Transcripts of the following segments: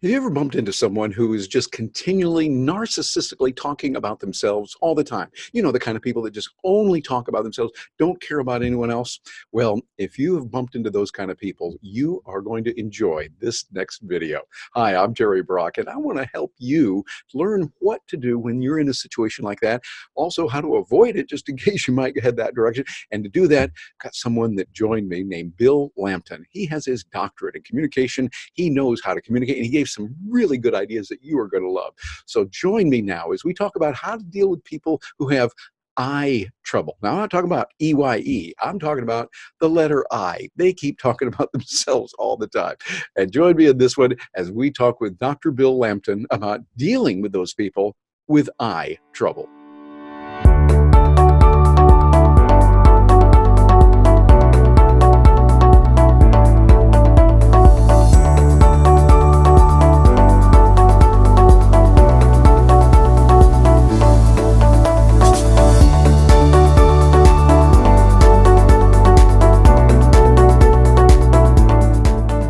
Have you ever bumped into someone who is just continually narcissistically talking about themselves all the time? You know, the kind of people that just only talk about themselves, don't care about anyone else. Well, if you have bumped into those kind of people, you are going to enjoy this next video. Hi, I'm Terry Brock, and I want to help you learn what to do when you're in a situation like that. Also, how to avoid it, just in case you might head that direction. And to do that, I've got someone that joined me named Bill Lampton. He has his doctorate in communication. He knows how to communicate, and he gave some really good ideas that you are going to love. So join me now as we talk about how to deal with people who have I trouble. Now, I'm not talking about EYE. I'm talking about the letter I. They keep talking about themselves all the time. And join me in this one as we talk with Dr. Bill Lampton about dealing with those people with I trouble.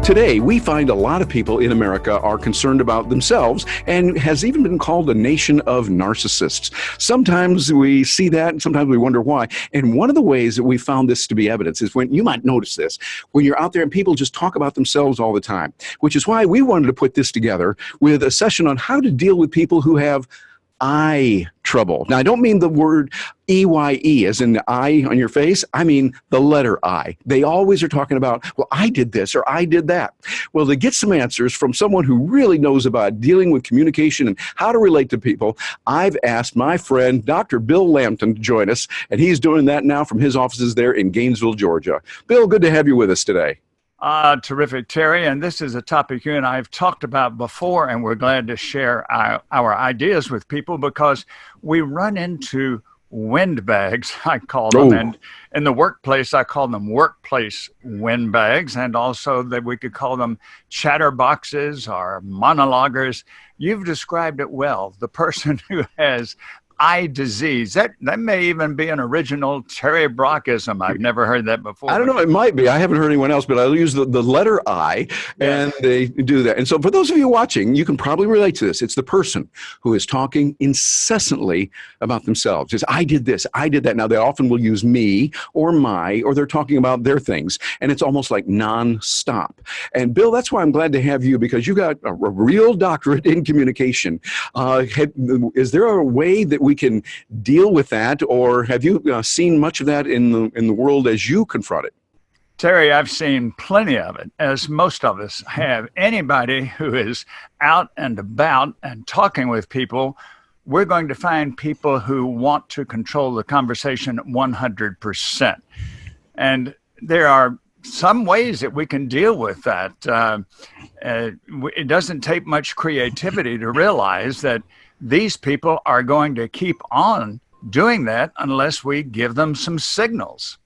Today, we find a lot of people in America are concerned about themselves and has even been called a nation of narcissists. Sometimes we see that and sometimes we wonder why. And one of the ways that we found this to be evidence is when, you might notice this, when you're out there and people just talk about themselves all the time, which is why we wanted to put this together with a session on how to deal with people who have I trouble. Now, I don't mean the word EYE as in the eye on your face. I mean the letter I. They always are talking about, well, I did this or I did that. Well, to get some answers from someone who really knows about dealing with communication and how to relate to people, I've asked my friend, Dr. Bill Lampton, to join us, and he's doing that now from his offices there in Gainesville, Georgia. Bill, good to have you with us today. Terrific, Terry. And this is a topic you and I have talked about before, and we're glad to share our ideas with people because we run into windbags, I call them. And in the workplace, I call them workplace windbags, and also that we could call them chatterboxes or monologuers. You've described it well. The person who has eye disease. That may even be an original Terry Brockism. I've never heard that before. I don't know. It might be. I haven't heard anyone else, but I'll use the letter I, and they do that. And so for those of you watching, you can probably relate to this. It's the person who is talking incessantly about themselves. It's, I did this, I did that. Now, they often will use me or my, or they're talking about their things. And it's almost like nonstop. And Bill, that's why I'm glad to have you, because you got a real doctorate in communication. Is there a way that we can deal with that, or have you seen much of that in the world as you confront it? Terry, I've seen plenty of it, as most of us have. Anybody who is out and about and talking with people, we're going to find people who want to control the conversation 100%. And there are some ways that we can deal with that. It doesn't take much creativity to realize that these people are going to keep on doing that unless we give them some signals.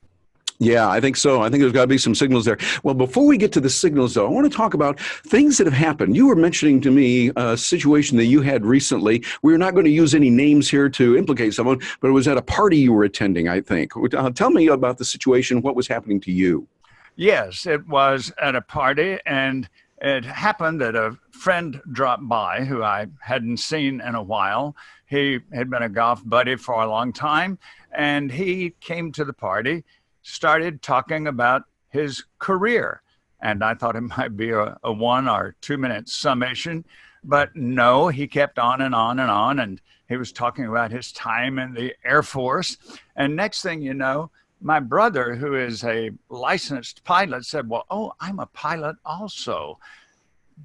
Yeah, I think so. I think there's got to be some signals there. Well, before we get to the signals, though, I want to talk about things that have happened. You were mentioning to me a situation that you had recently. We're not going to use any names here to implicate someone, but it was at a party you were attending, I think. Tell me about the situation, what was happening to you. Yes, it was at a party, and it happened that a friend dropped by who I hadn't seen in a while. He had been a golf buddy for a long time, and he came to the party, started talking about his career. And I thought it might be a 1 or 2 minute summation, but no, he kept on and on and on. And he was talking about his time in the Air Force. And next thing you know, my brother, who is a licensed pilot, said, well, oh, I'm a pilot also.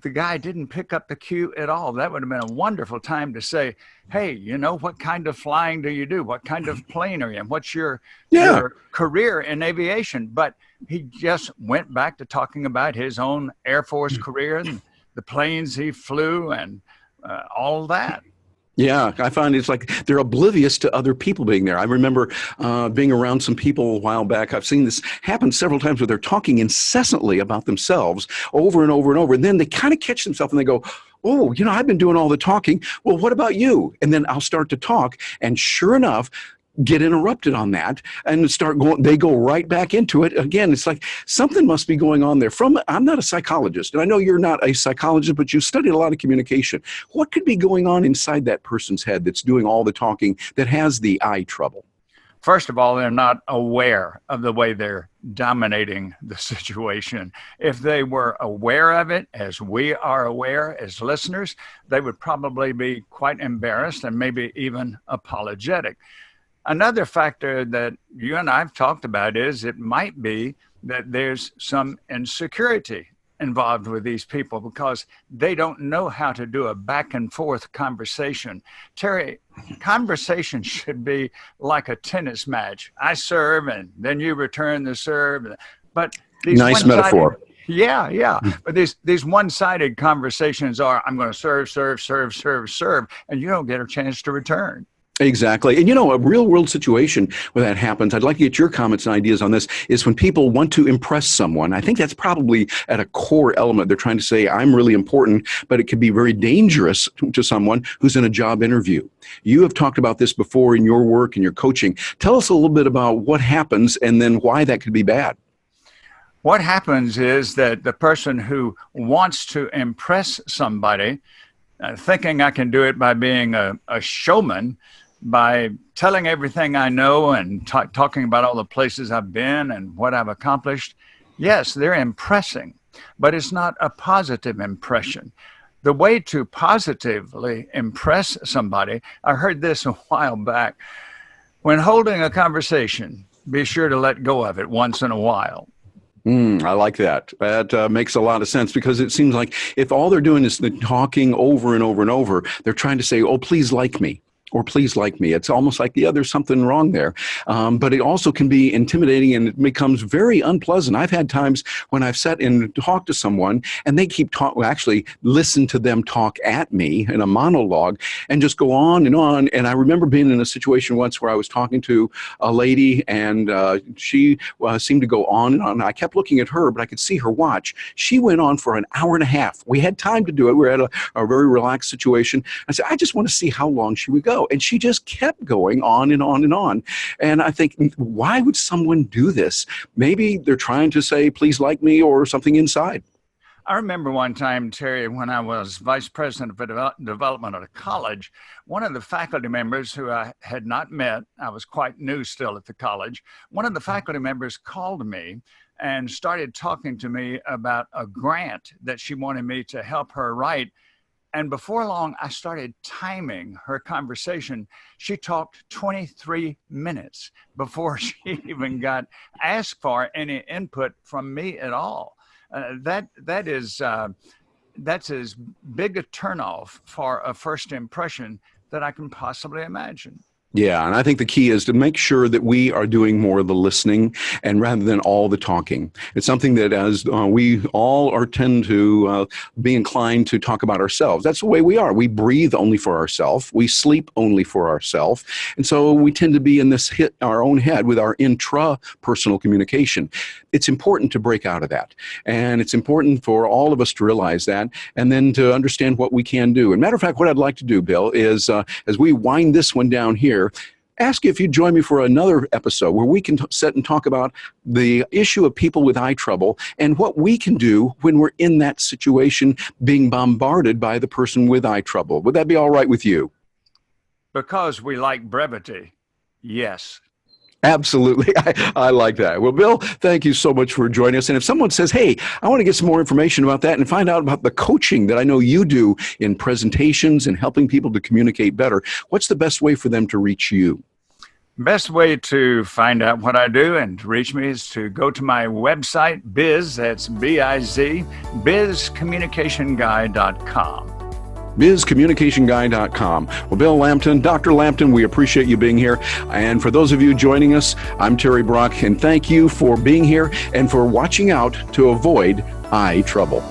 The guy didn't pick up the cue at all. That would have been a wonderful time to say, hey, you know, what kind of flying do you do? What kind of plane are you in? What's your career in aviation? But he just went back to talking about his own Air Force career and the planes he flew and all that. Yeah, I find it's like they're oblivious to other people being there. I remember being around some people a while back. I've seen this happen several times where they're talking incessantly about themselves over and over and over. And then they kind of catch themselves and they go, oh, you know, I've been doing all the talking. Well, what about you? And then I'll start to talk. And sure enough, get interrupted on that and they go right back into it again. It's like something must be going on there. I'm not a psychologist, and I know you're not a psychologist, but you studied a lot of communication. What could be going on inside that person's head that's doing all the talking, that has the eye trouble? First of all, they're not aware of the way they're dominating the situation. If they were aware of it, as we are aware as listeners, they would probably be quite embarrassed and maybe even apologetic. Another factor that you and I have talked about is it might be that there's some insecurity involved with these people because they don't know how to do a back and forth conversation. Terry, conversation should be like a tennis match. I serve and then you return the serve. But these nice metaphor. Yeah. But these one-sided conversations are, I'm going to serve, and you don't get a chance to return. Exactly. And a real world situation where that happens, I'd like to get your comments and ideas on this, is when people want to impress someone. I think that's probably at a core element. They're trying to say, I'm really important, but it could be very dangerous to someone who's in a job interview. You have talked about this before in your work and your coaching. Tell us a little bit about what happens and then why that could be bad. What happens is that the person who wants to impress somebody, thinking I can do it by being a showman, by telling everything I know and talking about all the places I've been and what I've accomplished, yes, they're impressing, but it's not a positive impression. The way to positively impress somebody, I heard this a while back, when holding a conversation, be sure to let go of it once in a while. I like that. That makes a lot of sense, because it seems like if all they're doing is talking over and over and over, they're trying to say, oh, please like me. Or please like me. It's almost like, yeah, there's something wrong there. But it also can be intimidating, and it becomes very unpleasant. I've had times when I've sat and talked to someone and they keep actually listen to them talk at me in a monologue and just go on and on. And I remember being in a situation once where I was talking to a lady, and she seemed to go on and on. I kept looking at her, but I could see her watch. She went on for an hour and a half. We had time to do it. We were at a very relaxed situation. I said, I just want to see how long she would go. And she just kept going on and on and on. And I think, why would someone do this? Maybe they're trying to say, please like me, or something inside. I remember one time, Terry, when I was vice president of development at a college, one of the faculty members who I had not met, I was quite new still at the college, one of the faculty members called me and started talking to me about a grant that she wanted me to help her write. And before long, I started timing her conversation. She talked 23 minutes before she even got asked for any input from me at all. That's as big a turnoff for a first impression that I can possibly imagine. Yeah, and I think the key is to make sure that we are doing more of the listening and rather than all the talking. It's something that as we all tend to be inclined to talk about ourselves. That's the way we are. We breathe only for ourselves. We sleep only for ourselves. And so we tend to be in this our own head with our intrapersonal communication. It's important to break out of that. And it's important for all of us to realize that and then to understand what we can do. And matter of fact, what I'd like to do, Bill, is as we wind this one down here, ask you if you'd join me for another episode where we can sit and talk about the issue of people with eye trouble and what we can do when we're in that situation being bombarded by the person with eye trouble. Would that be all right with you? Because we like brevity, yes. Absolutely. I like that. Well, Bill, thank you so much for joining us. And if someone says, hey, I want to get some more information about that and find out about the coaching that I know you do in presentations and helping people to communicate better, what's the best way for them to reach you? Best way to find out what I do and to reach me is to go to my website, that's B-I-Z, bizcommunicationguy.com. bizcommunicationguy.com. Well, Bill Lampton, Dr. Lampton, we appreciate you being here. And for those of you joining us, I'm Terry Brock, and thank you for being here and for watching out to avoid eye trouble.